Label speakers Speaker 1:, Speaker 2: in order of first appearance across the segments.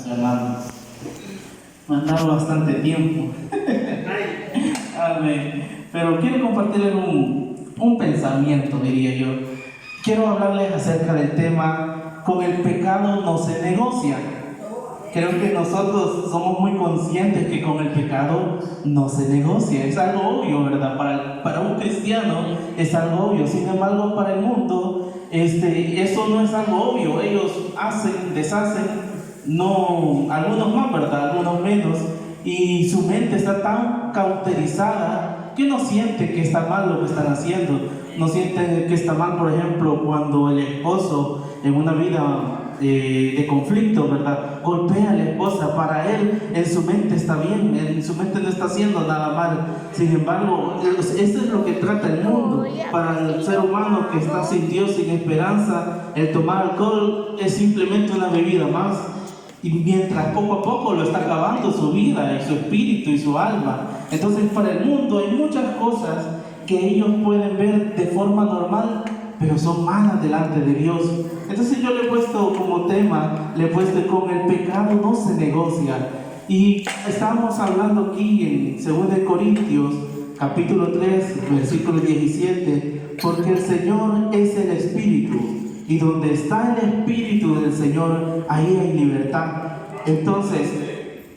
Speaker 1: hermanos y hermanas. Me han dado bastante tiempo. Amén. Pero quiero compartirles un pensamiento, diría yo. Quiero hablarles acerca del tema: con el pecado no se negocia. Creo que nosotros somos muy conscientes que con el pecado no se negocia. Es algo obvio, ¿verdad? Para un cristiano es algo obvio. Sin embargo, para el mundo, eso no es algo obvio. Ellos hacen, deshacen, no, algunos más, ¿verdad? Algunos menos. Y su mente está tan cauterizada que no siente que está mal lo que están haciendo. No sienten que está mal, por ejemplo, cuando el esposo en una vida de conflicto, ¿verdad?, golpea a la esposa. Para él, en su mente está bien, en su mente no está haciendo nada mal. Sin embargo, eso es lo que trata el mundo. Para el ser humano que está sin Dios, sin esperanza, el tomar alcohol es simplemente una bebida más. Y mientras poco a poco lo está acabando su vida y su espíritu y su alma. Entonces, para el mundo hay muchas cosas que ellos pueden ver de forma normal, pero son malas delante de Dios. Entonces yo le he puesto como tema, le he puesto: con el pecado no se negocia. Y estamos hablando aquí en 2 Corintios capítulo 3 versículo 17, porque el Señor es el Espíritu, y donde está el Espíritu del Señor, ahí hay libertad. Entonces,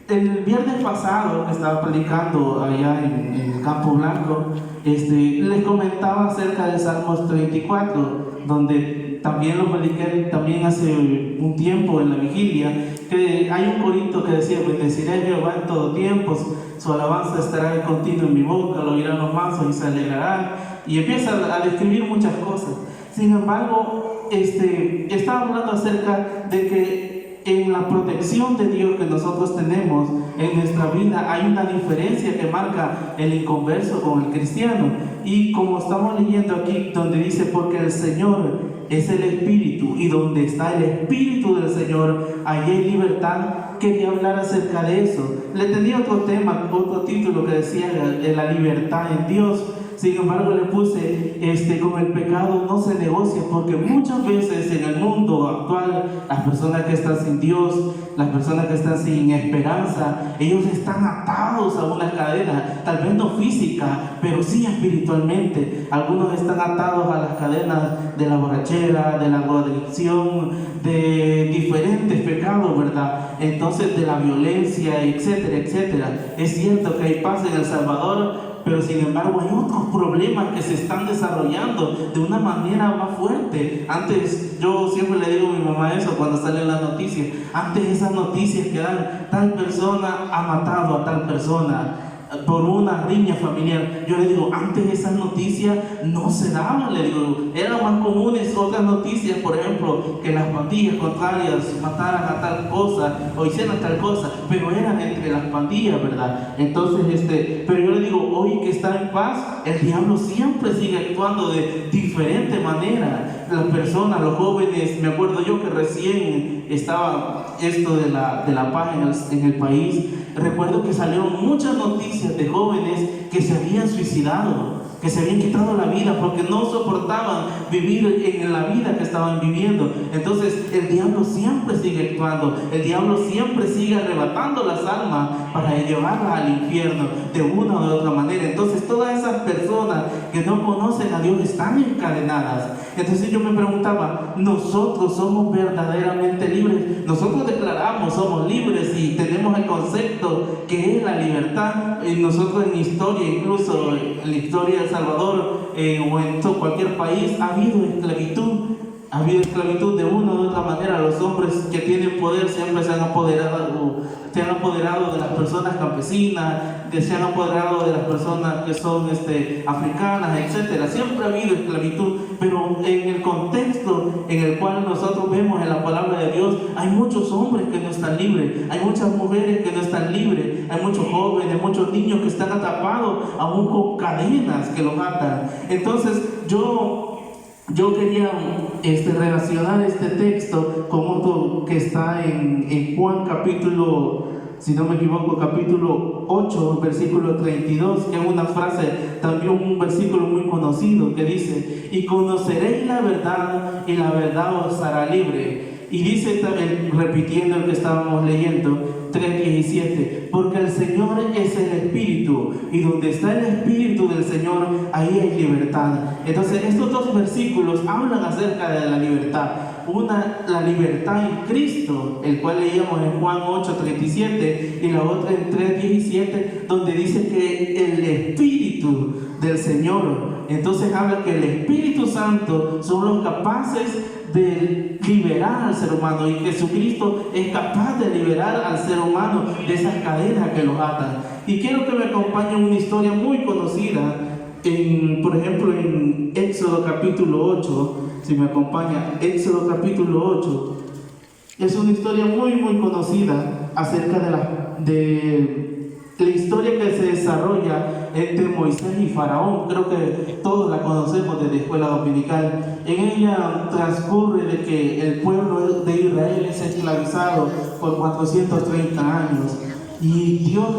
Speaker 1: el viernes pasado que estaba predicando allá en el Campo Blanco, les comentaba acerca de Salmos 34, donde también lo prediqué también hace un tiempo en la vigilia, que hay un corito que decía: bendeciré a Jehová en todo tiempo, su alabanza estará de continuo en mi boca, lo oirán los mansos y se alegrarán, y empieza a describir muchas cosas. Sin embargo, estaba hablando acerca de que en la protección de Dios que nosotros tenemos en nuestra vida hay una diferencia que marca el inconverso con el cristiano. Y como estamos leyendo aquí, donde dice: porque el Señor es el Espíritu, y donde está el Espíritu del Señor, allí hay libertad. Quería hablar acerca de eso. Le tenía otro tema, otro título que decía la libertad en Dios. Sin embargo, le puse: con el pecado no se negocia, porque muchas veces en el mundo actual, las personas que están sin Dios, las personas que están sin esperanza, ellos están atados a una cadena, tal vez no física, pero sí espiritualmente. Algunos están atados a las cadenas de la borrachera, de la drogadicción, de diferentes pecados, ¿verdad? Entonces, de la violencia, etcétera, etcétera. Es cierto que hay paz en El Salvador, pero sin embargo hay otros problemas que se están desarrollando de una manera más fuerte. Antes, yo siempre le digo a mi mamá eso cuando salen las noticias: antes esas noticias que dan, tal persona ha matado a tal persona por una riña familiar, yo le digo, antes esas noticias no se daban, le digo, eran más comunes otras noticias, por ejemplo, que las pandillas contrarias mataran a tal cosa o hicieran tal cosa, pero eran entre las pandillas, ¿verdad? Entonces, pero yo le digo, hoy que está en paz, el diablo siempre sigue actuando de diferente manera. Las personas, los jóvenes, me acuerdo yo que recién estaba esto de la paz en el país, recuerdo que salieron muchas noticias de jóvenes que se habían suicidado, que se habían quitado la vida porque no soportaban vivir en la vida que estaban viviendo. Entonces el diablo siempre sigue actuando, el diablo siempre sigue arrebatando las almas para llevarlas al infierno de una o de otra manera. Entonces todas esas personas que no conocen a Dios están encadenadas. Entonces yo me preguntaba, ¿nosotros somos verdaderamente libres? Nosotros declaramos somos libres y tenemos el concepto que es la libertad. Y nosotros en historia, incluso en la historia de El Salvador o en cualquier país, ha habido esclavitud. Ha habido esclavitud de una u otra manera. Los hombres que tienen poder siempre se han apoderado de las personas campesinas, que se han apoderado de las personas que son africanas, etc. Siempre ha habido esclavitud, pero en el contexto en el cual nosotros vemos en la palabra de Dios, hay muchos hombres que no están libres, hay muchas mujeres que no están libres, hay muchos jóvenes, muchos niños que están atrapados aún con cadenas que los atan. Entonces yo quería relacionar este texto con otro que está en Juan capítulo, si no me equivoco, capítulo 8, versículo 32, que es una frase, también un versículo muy conocido, que dice: y conoceréis la verdad, y la verdad os hará libre. Y dice también, repitiendo el que estábamos leyendo, 3:17, porque el Señor es el Espíritu, y donde está el Espíritu del Señor, ahí hay libertad. Entonces estos dos versículos hablan acerca de la libertad. Una, la libertad en Cristo, el cual leíamos en Juan 8:37, y la otra en 3:17, donde dice que el Espíritu del Señor. Entonces habla que el Espíritu Santo son los capaces de liberar al ser humano, y Jesucristo es capaz de liberar al ser humano de esas cadenas que los atan. Y quiero que me acompañen una historia muy conocida, por ejemplo en Éxodo capítulo 8, si me acompaña, Éxodo capítulo 8, es una historia muy conocida acerca de la historia que se desarrolla entre Moisés y Faraón. Creo que todos la conocemos desde escuela dominical. En ella transcurre de que el pueblo de Israel es esclavizado por 430 años, y Dios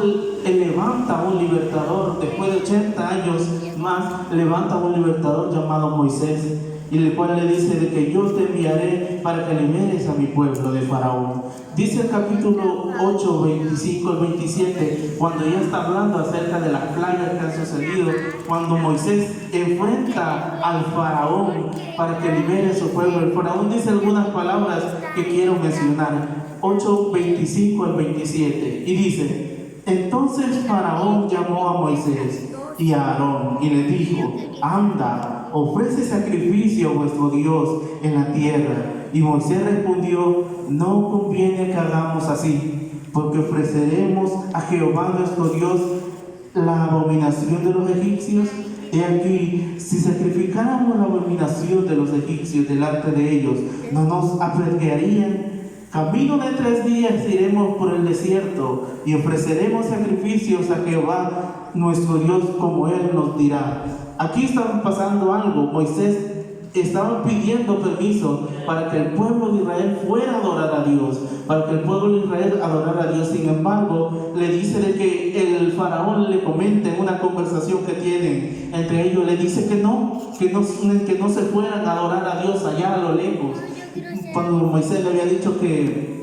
Speaker 1: levanta un libertador. Después de 80 años más, levanta un libertador llamado Moisés, y el cual le dice de que yo te enviaré para que liberes a mi pueblo de Faraón. Dice el capítulo 8, 25 al 27, cuando ya está hablando acerca de las plagas que han sucedido, cuando Moisés enfrenta al Faraón para que libere a su pueblo. El Faraón dice algunas palabras que quiero mencionar. 8, 25 al 27, y dice: entonces Faraón llamó a Moisés y a Aarón y les dijo: anda, ofrece sacrificio a vuestro Dios en la tierra. Y Moisés respondió: no conviene que hagamos así, porque ofreceremos a Jehová nuestro Dios la abominación de los egipcios. He aquí, si sacrificáramos la abominación de los egipcios delante de ellos, no nos apedrearían. Camino de 3 días iremos por el desierto y ofreceremos sacrificios a Jehová nuestro Dios como Él nos dirá. Aquí estaba pasando algo. Moisés estaba pidiendo permiso para que el pueblo de Israel fuera a adorar a Dios, para que el pueblo de Israel adorara a Dios. Sin embargo, le dice de que el faraón le comenta en una conversación que tienen entre ellos, le dice que no se fueran a adorar a Dios allá a lo lejos, cuando Moisés le había dicho que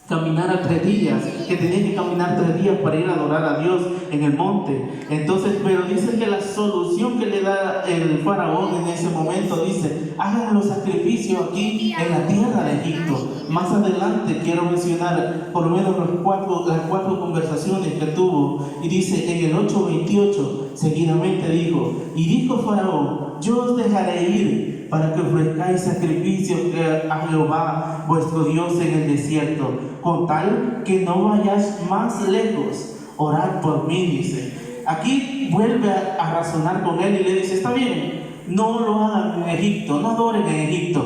Speaker 1: caminara 3 días, que tenía que caminar 3 días para ir a adorar a Dios en el monte. Entonces, pero dice que la solución que le da el faraón en ese momento, dice: hagan los sacrificios aquí en la tierra de Egipto. Más adelante quiero mencionar por lo menos las cuatro conversaciones que tuvo, y dice en el 8:28 seguidamente dijo: y dijo Faraón: yo os dejaré ir para que ofrezcáis sacrificios a Jehová vuestro Dios en el desierto, con tal que no vayáis más lejos. Orad por mí, dice. Aquí vuelve a razonar con él y le dice: está bien, no lo hagan en Egipto, no adoren en Egipto,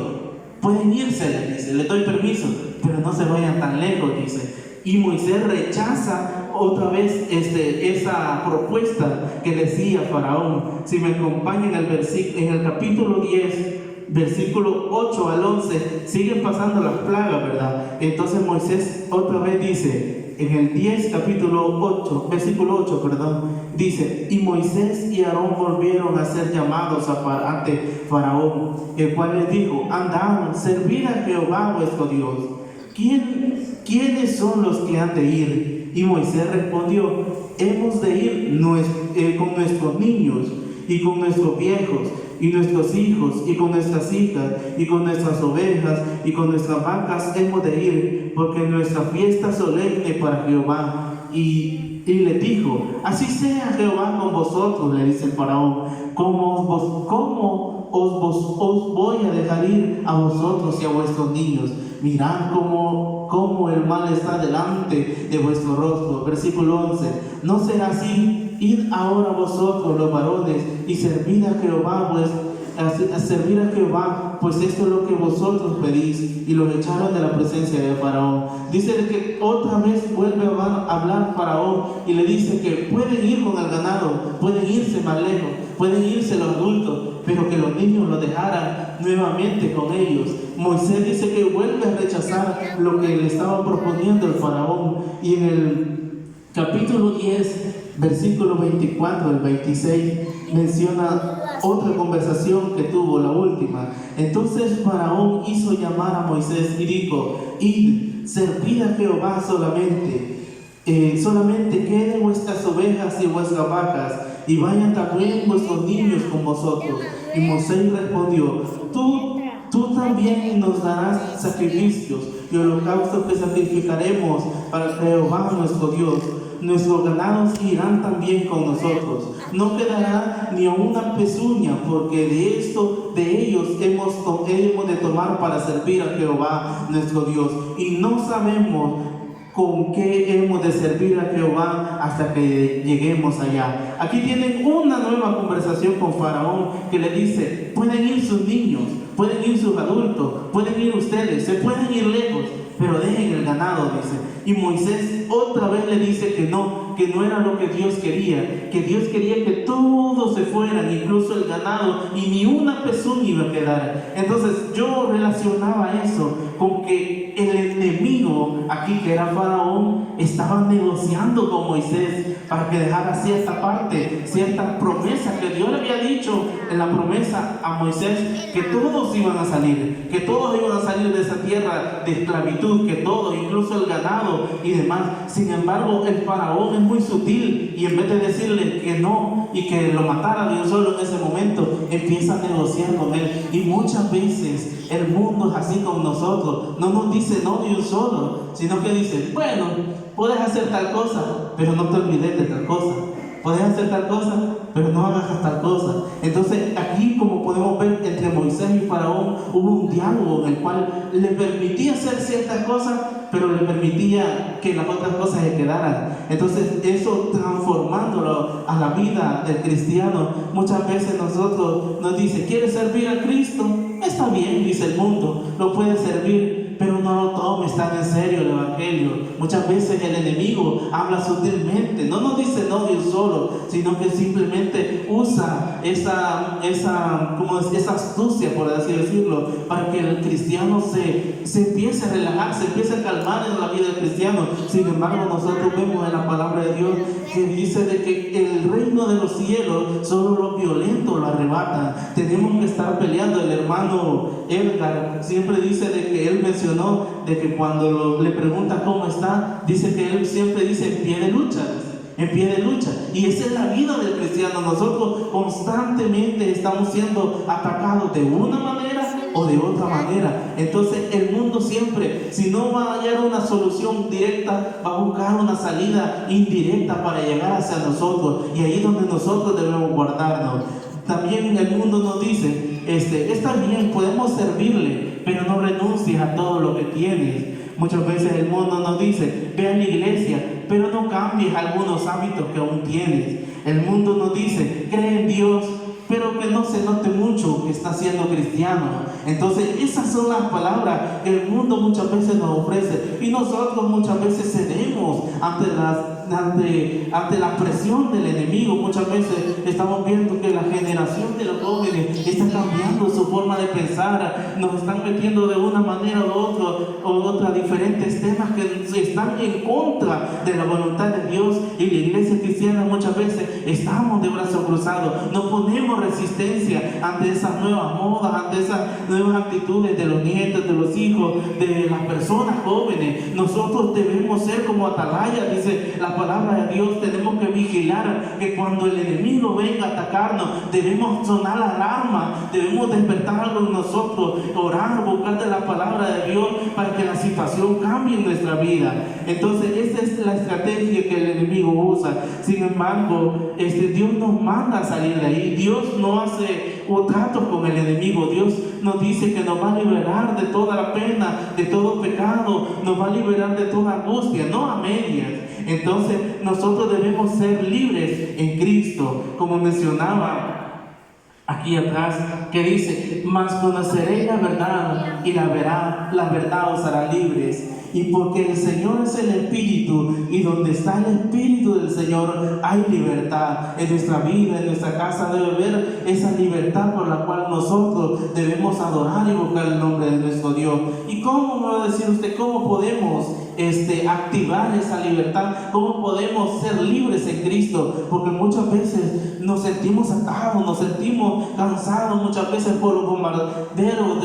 Speaker 1: pueden irse, le dice, le doy permiso, pero no se vayan tan lejos, dice. Y Moisés rechaza otra vez esa propuesta que decía Faraón. Si me acompañan en el capítulo 10, versículo 8 al 11, siguen pasando las plagas, ¿verdad? Entonces Moisés otra vez dice, en el 10, capítulo 8, versículo 8, dice: y Moisés y Aarón volvieron a ser llamados ante Faraón, el cual les dijo: andad, servid a Jehová vuestro Dios. ¿Quiénes son los que han de ir? Y Moisés respondió: hemos de ir con nuestros niños y con nuestros viejos y nuestros hijos y con nuestras hijas y con nuestras ovejas y con nuestras vacas hemos de ir, porque nuestra fiesta solemne para Jehová. Y le dijo: así sea Jehová con vosotros, le dice el faraón, ¿cómo os voy a dejar ir a vosotros y a vuestros niños? Mirad cómo el mal está delante de vuestro rostro. Versículo 11: no será así. Id ahora vosotros los varones y servid a Jehová, pues esto es lo que vosotros pedís. Y los echaron de la presencia de Faraón. Dice que otra vez vuelve a hablar Faraón y le dice que pueden ir con el ganado, pueden irse más lejos, pueden irse los adultos, pero que los niños los dejaran nuevamente con ellos. Moisés dice que vuelve a rechazar lo que le estaba proponiendo el faraón. Y en el capítulo 10, versículo 24 al 26, menciona otra conversación que tuvo, la última. Entonces Faraón hizo llamar a Moisés y dijo: id, servid a Jehová solamente queden vuestras ovejas y vuestras vacas, y vayan también vuestros niños con vosotros. Y Moisés respondió: tú también nos darás sacrificios y holocaustos que sacrificaremos para Jehová nuestro Dios. Nuestros ganados irán también con nosotros. No quedará ni una pezuña, porque de ellos hemos de tomar para servir a Jehová nuestro Dios. Y no sabemos con qué hemos de servir a Jehová hasta que lleguemos allá. Aquí tienen una nueva conversación con Faraón, que le dice: pueden ir sus niños, pueden ir sus adultos, pueden ir ustedes, se pueden ir lejos, pero dejen el ganado, dice. Y Moisés otra vez le dice que no era lo que Dios quería, que Dios quería que todos se fueran, incluso el ganado, y ni una pezuña iba a quedar. Entonces yo relacionaba eso con que el enemigo aquí, que era Faraón, estaba negociando con Moisés para que dejara cierta parte, cierta promesa que Dios le había dicho en la promesa a Moisés, que todos iban a salir, que todos iban a salir de esa tierra de esclavitud, que todos, incluso el ganado y demás. Sin embargo, el Faraón es muy sutil, y en vez de decirle que no y que lo matara de un solo en ese momento, empieza a negociar con él. Y muchas veces el mundo es así con nosotros, no nos dice no de un solo, sino que dice: bueno, puedes hacer tal cosa, pero no te olvides de tal cosa. Puedes hacer tal cosa, pero no hagas tal cosa. Entonces aquí, como podemos ver, entre Moisés y Faraón hubo un diálogo en el cual le permitía hacer ciertas cosas, pero le permitía que las otras cosas se quedaran. Entonces eso, transformándolo a la vida del cristiano, muchas veces nosotros nos dice: ¿quieres servir a Cristo? Está bien, dice el mundo, lo puedes servir, pero no lo tomes tan en serio el Evangelio. Muchas veces el enemigo habla sutilmente, no nos dice no de un solo, sino que simplemente usa esa astucia, por así decirlo, para que el cristiano se empiece a relajar, se empiece a calmar en la vida del cristiano. Sin embargo, nosotros vemos en la palabra de Dios que dice de que el reino de los cielos solo los violentos lo arrebatan. Tenemos que estar peleando. El hermano Edgar siempre dice de que él mencionó de que cuando le pregunta cómo está, dice que él siempre dice: en pie de lucha, en pie de lucha. Y esa es la vida del cristiano. Nosotros constantemente estamos siendo atacados de una manera o de otra manera. Entonces el mundo siempre, si no va a hallar una solución directa, va a buscar una salida indirecta para llegar hacia nosotros, y ahí es donde nosotros debemos guardarnos. También el mundo nos dice: está bien, podemos servirle, pero no renuncies a todo lo que tienes. Muchas veces el mundo nos dice: ve a la iglesia, pero no cambies algunos hábitos que aún tienes. El mundo nos dice: cree en Dios, pero que no se note mucho que está siendo cristiano. Entonces esas son las palabras que el mundo muchas veces nos ofrece, y nosotros muchas veces cedemos ante la presión del enemigo. Muchas veces estamos viendo que la generación de los jóvenes está cambiando su forma de pensar, nos están metiendo de una manera u otra diferentes temas que están en contra de la voluntad de Dios, y la iglesia cristiana muchas veces estamos de brazos cruzados, no ponemos resistencia ante esas nuevas modas, ante esas nuevas actitudes de los nietos, de los hijos, de las personas jóvenes. Nosotros debemos ser como atalaya, dice la palabra de Dios. Tenemos que vigilar que cuando el enemigo venga a atacarnos, debemos sonar la alarma, debemos despertar algo en nosotros, orar, buscar de la palabra de Dios para que la situación cambie en nuestra vida. Entonces esa es la estrategia que el enemigo usa. Sin embargo, Dios nos manda a salir de ahí. Dios no hace tratos con el enemigo. Dios nos dice que nos va a liberar de toda la pena, de todo pecado, nos va a liberar de toda angustia, no a medias. Entonces nosotros debemos ser libres en Cristo, como mencionaba aquí atrás, que dice: mas conoceréis la verdad, y la verdad os hará libres. Y porque el Señor es el Espíritu, y donde está el Espíritu del Señor hay libertad. En nuestra vida, en nuestra casa debe haber esa libertad por la cual nosotros debemos adorar y buscar el nombre de nuestro Dios. ¿Y cómo me va a decir usted cómo podemos activar esa libertad? ¿Cómo podemos ser libres en Cristo? Porque muchas veces nos sentimos atados, nos sentimos cansados muchas veces por los bombardeos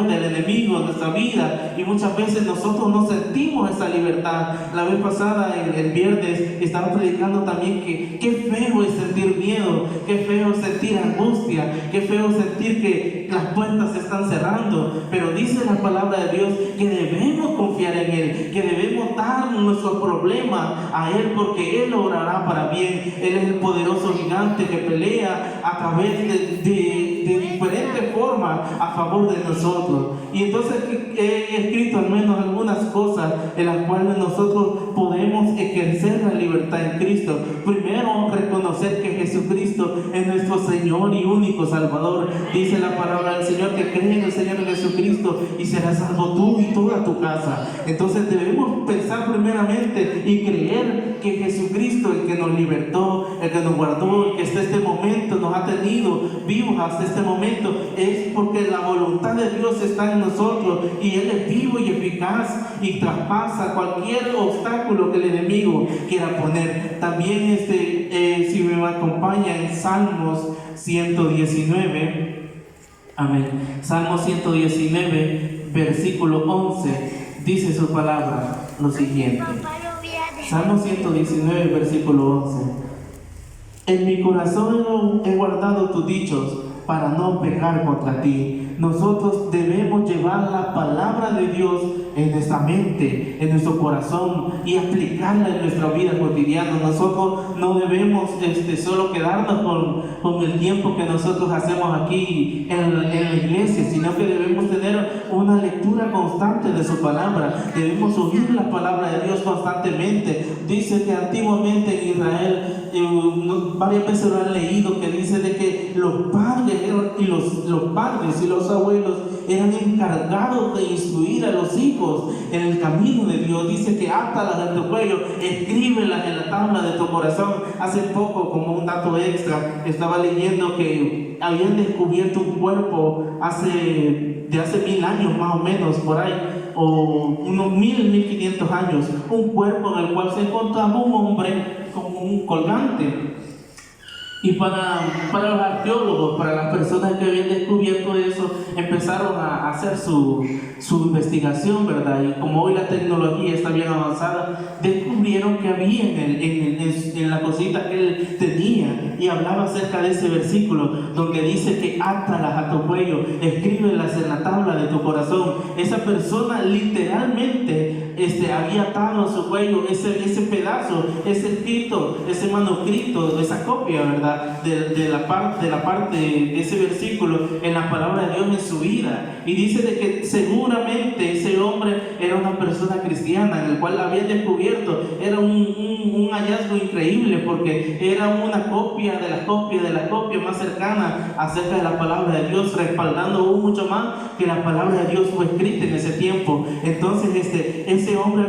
Speaker 1: del enemigo en nuestra vida, y muchas veces nosotros no sentimos esa libertad. La vez pasada, el viernes, estaba predicando también que qué feo es sentir miedo, qué feo es sentir angustia, qué feo es sentir que las puertas se están cerrando, pero dice la palabra de Dios que debemos confiar en Él, que debemos dar nuestros problemas a Él, porque Él obrará para bien. Él es el poderoso gigante que pelea a través de diferentes formas a favor de nosotros. Y entonces he escrito al menos algunas cosas en las cuales nosotros podemos ejercer la libertad en Cristo. Primero, reconocer que Jesucristo es nuestro Señor y único Salvador. Dice la palabra del Señor que cree en el Señor Jesucristo y serás salvo tú y toda tu casa. Entonces debemos pensar primeramente y creer que Jesucristo, el que nos libertó, el que nos guardó, el que hasta este momento nos ha tenido vivos hasta este momento, es porque la voluntad de Dios está en nosotros, y Él es vivo y eficaz y traspasa cualquier obstáculo que el enemigo quiera poner. También si me acompaña en Salmos 119, amén. Salmos 119, versículo 11, dice su palabra lo siguiente. Salmos 119, versículo 11. En mi corazón he guardado tus dichos para no pecar contra ti. Nosotros debemos llevar la palabra de Dios en nuestra mente, en nuestro corazón, y aplicarla en nuestra vida cotidiana. Nosotros no debemos solo quedarnos con el tiempo que nosotros hacemos aquí en la iglesia, sino que debemos tener una lectura constante de su palabra. Debemos oír la palabra de Dios constantemente. Dice que antiguamente en Israel, varias veces lo han leído, que dice de que los padres y los abuelos eran encargados de instruir a los hijos en el camino de Dios. Dice que átalas en tu cuello, escríbelas en la tabla de tu corazón. Hace poco, como un dato extra, estaba leyendo que habían descubierto un cuerpo de hace 1000 años más o menos, por ahí, o unos 1500 años, un cuerpo en el cual se encontraba un hombre con un colgante. Y para los arqueólogos, para las personas que habían descubierto eso, empezaron a hacer su investigación, ¿verdad? Y como hoy la tecnología está bien avanzada, descubrieron que había en la cosita que él tenía, y hablaba acerca de ese versículo donde dice que átalas a tu cuello, escríbelas en la tabla de tu corazón. Esa persona literalmente había atado a su cuello ese pedazo, ese escrito, ese manuscrito, esa copia, ¿verdad? De la parte de ese versículo en la palabra de Dios en su vida. Y dice de que seguramente ese hombre era una persona cristiana, en el cual había descubierto, era un hallazgo increíble, porque era una copia de la copia más cercana acerca de la palabra de Dios, respaldando aún mucho más que la palabra de Dios fue escrita en ese tiempo. Entonces ese hombre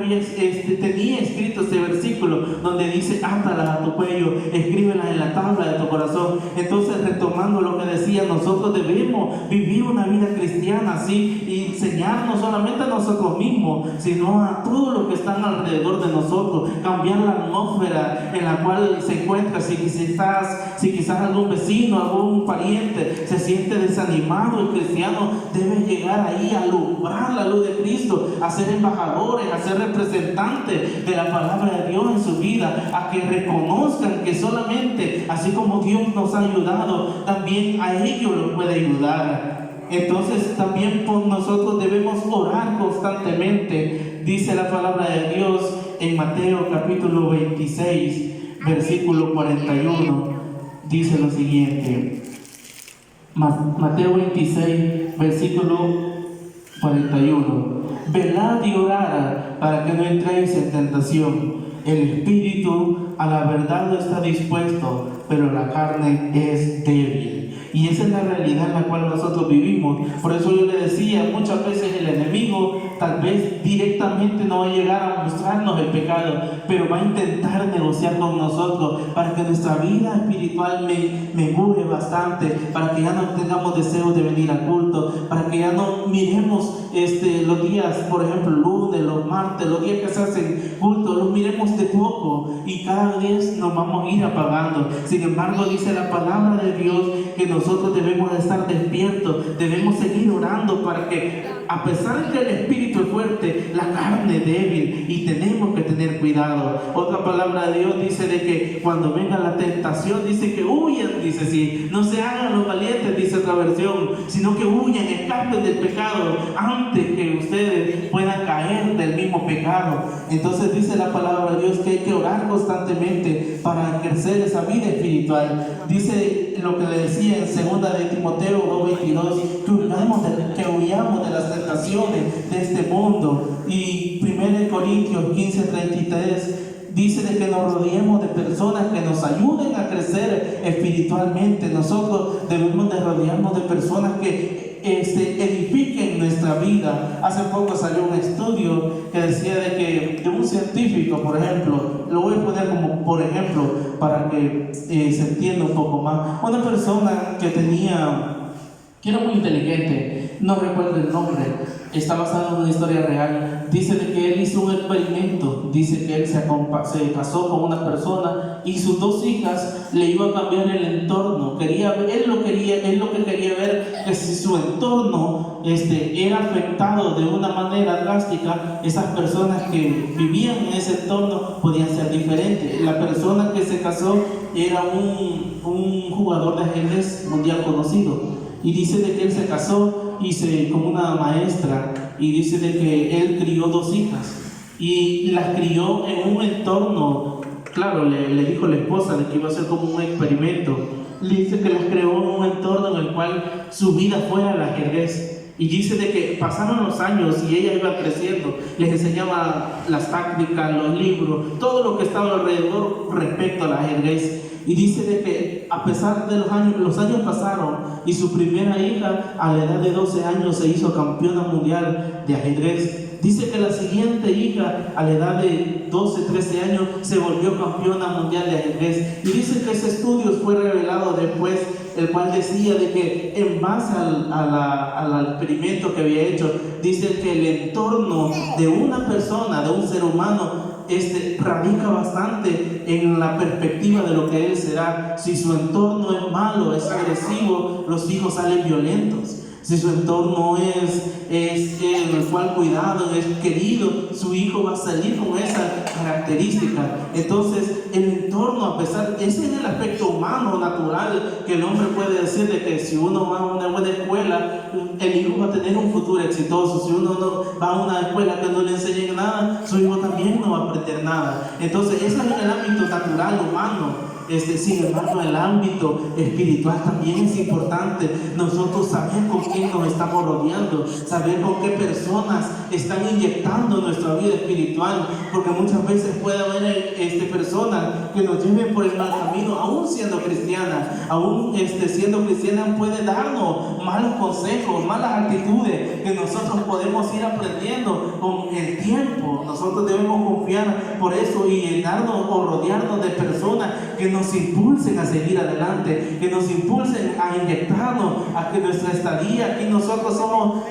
Speaker 1: tenía escrito este versículo donde dice átalas a tu cuello, escríbelas en la tabla de tu corazón. Entonces, retomando lo que decía, nosotros debemos vivir una vida cristiana así, y enseñar no solamente a nosotros mismos, sino a todos los que están alrededor de nosotros, cambiar la atmósfera en la cual se encuentra. Si quizás algún vecino, algún pariente se siente desanimado, el cristiano debe llegar ahí a alumbrar la luz de Cristo, a ser embajadores, a ser representantes de la palabra de Dios en su vida, a que reconozcan que solamente así como Dios nos ha ayudado, también a ellos los puede ayudar. Entonces también por nosotros debemos orar constantemente. Dice la palabra de Dios en Mateo capítulo 26, versículo 41, dice lo siguiente. Mateo 26, versículo 41. Velad y orad para que no entréis en tentación. El espíritu a la verdad no está dispuesto, pero la carne es débil. Y esa es la realidad en la cual nosotros vivimos. Por eso yo le decía, muchas veces el enemigo tal vez directamente no va a llegar a mostrarnos el pecado, pero va a intentar negociar con nosotros para que nuestra vida espiritual mengue bastante, para que ya no tengamos deseos de venir al culto, para que ya no miremos los días, por ejemplo, lunes, lunes, los martes, los días que se hacen cultos, los miremos de poco y cada vez nos vamos a ir apagando. Sin embargo, dice la palabra de Dios que nosotros debemos de estar despiertos, debemos seguir orando para que, a pesar de que el espíritu es fuerte, la carne es débil y tenemos que tener cuidado. Otra palabra de Dios dice de que cuando venga la tentación, dice que huyan, dice sí, no se hagan los valientes, dice otra versión, sino que huyan, escapen del pecado antes que ustedes puedan caer del mismo pecado. Entonces dice la palabra de Dios que hay que orar constantemente para crecer esa vida espiritual. Dice lo que le decía en 2 de Timoteo 2:22, que huyamos de las tentaciones de este mundo. Y 1 Corintios 15:33 dice de que nos rodeemos de personas que nos ayuden a crecer espiritualmente. Nosotros debemos de rodearnos de personas que edifiquen nuestra vida. Hace poco salió un estudio que decía de un científico, por ejemplo, lo voy a poner como por ejemplo para que se entienda un poco más. Una persona que era muy inteligente, no recuerdo el nombre, está basado en una historia real. Dice de que él hizo un experimento, dice que él se casó con una persona y sus 2 hijas le iba a cambiar el entorno. Él lo que quería ver que si su entorno era afectado de una manera drástica, esas personas que vivían en ese entorno podían ser diferentes. La persona que se casó era un jugador de ajedrez mundial conocido. Y dice de que él se casó con una maestra y dice de que él crió 2 hijas y las crió en un entorno, claro, le dijo a la esposa de que iba a ser como un experimento. Le dice que las creó en un entorno en el cual su vida fuera el ajedrez. Y dice de que pasaron los años y ella iba creciendo, les enseñaba las tácticas, los libros, todo lo que estaba alrededor respecto al ajedrez. Y dice de que a pesar de los años pasaron y su primera hija a la edad de 12 años se hizo campeona mundial de ajedrez. Dice que la siguiente hija a la edad de 12, 13 años se volvió campeona mundial de ajedrez. Y dice que ese estudio fue revelado después, el cual decía de que en base al experimento que había hecho, dice que el entorno de una persona, de un ser humano, radica bastante en la perspectiva de lo que él será. Si su entorno es malo, es agresivo, los hijos salen violentos. Si su entorno es en el cual cuidado, es querido, su hijo va a salir con esa característica. Entonces, el entorno, a pesar, es en el aspecto humano, natural, que el hombre puede decir de que si uno va a una buena escuela, el hijo va a tener un futuro exitoso. Si uno no va a una escuela que no le enseñen nada, su hijo también no va a aprender nada. Entonces, eso es en el ámbito natural, humano. Sin embargo, el ámbito espiritual también es importante. Nosotros saber con quién nos estamos rodeando, saber con qué personas están inyectando nuestra vida espiritual, porque muchas veces puede haber personas que nos lleven por el mal camino, aún siendo cristianas, puede darnos malos consejos, malas actitudes que nosotros podemos ir aprendiendo con el tiempo. Nosotros debemos confiar por eso y llenarnos o rodearnos de personas que nos impulsen a seguir adelante, que nos impulsen a inyectarnos, a que nuestra estadía, aquí nosotros somos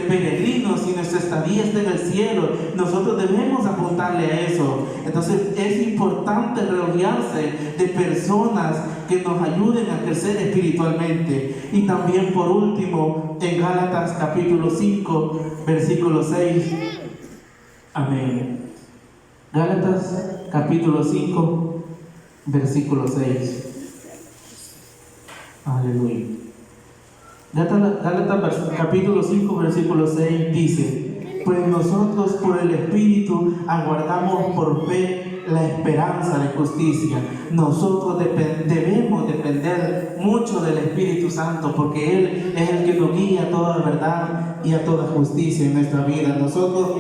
Speaker 1: peregrinos y nuestra estadía está en el cielo. Nosotros debemos apuntarle a eso. Entonces es importante rodearse de personas que nos ayuden a crecer espiritualmente. Y también por último, en Gálatas capítulo 5, versículo 6. Amén. Gálatas capítulo 5, versículo 6. Aleluya. Gálatas capítulo 5, versículo 6 dice: pues nosotros por el Espíritu aguardamos por fe la esperanza de justicia. Nosotros debemos depender mucho del Espíritu Santo, porque Él es el que nos guía a toda verdad y a toda justicia en nuestra vida. Nosotros,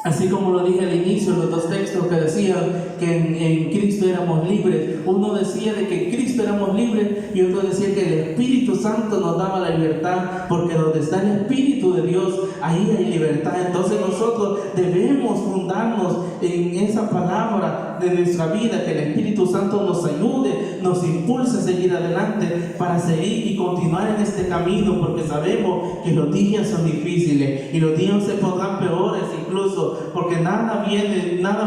Speaker 1: así como lo dije al inicio, los 2 textos que decía decían que en Cristo éramos libres. Uno decía de que en Cristo éramos libres y otro decía que el Espíritu Santo nos daba la libertad, porque donde está el Espíritu de Dios, ahí hay libertad. Entonces nosotros debemos fundarnos en esa palabra de nuestra vida, que el Espíritu Santo nos ayude, nos impulse a seguir adelante para seguir y continuar en este camino, porque sabemos que los días son difíciles y los días se pondrán peores incluso, porque nada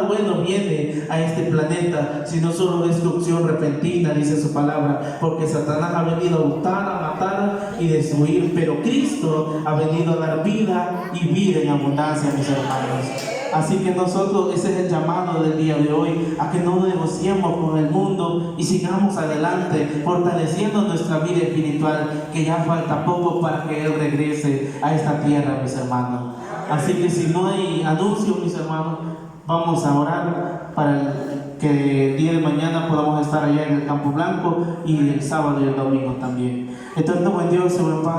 Speaker 1: bueno viene a este planeta, sino solo destrucción repentina, dice su palabra, porque Satanás ha venido a hurtar, a matar y destruir, pero Cristo ha venido a dar vida y vida en abundancia, mis hermanos. Así que nosotros, ese es el llamado del día de hoy, a que no negociemos con el mundo y sigamos adelante, fortaleciendo nuestra vida espiritual, que ya falta poco para que Él regrese a esta tierra, mis hermanos. Así que si no hay anuncios, mis hermanos, vamos a orar para que el día de mañana podamos estar allá en el Campo Blanco y el sábado y el domingo también. Eterno buen Dios y buen Padre,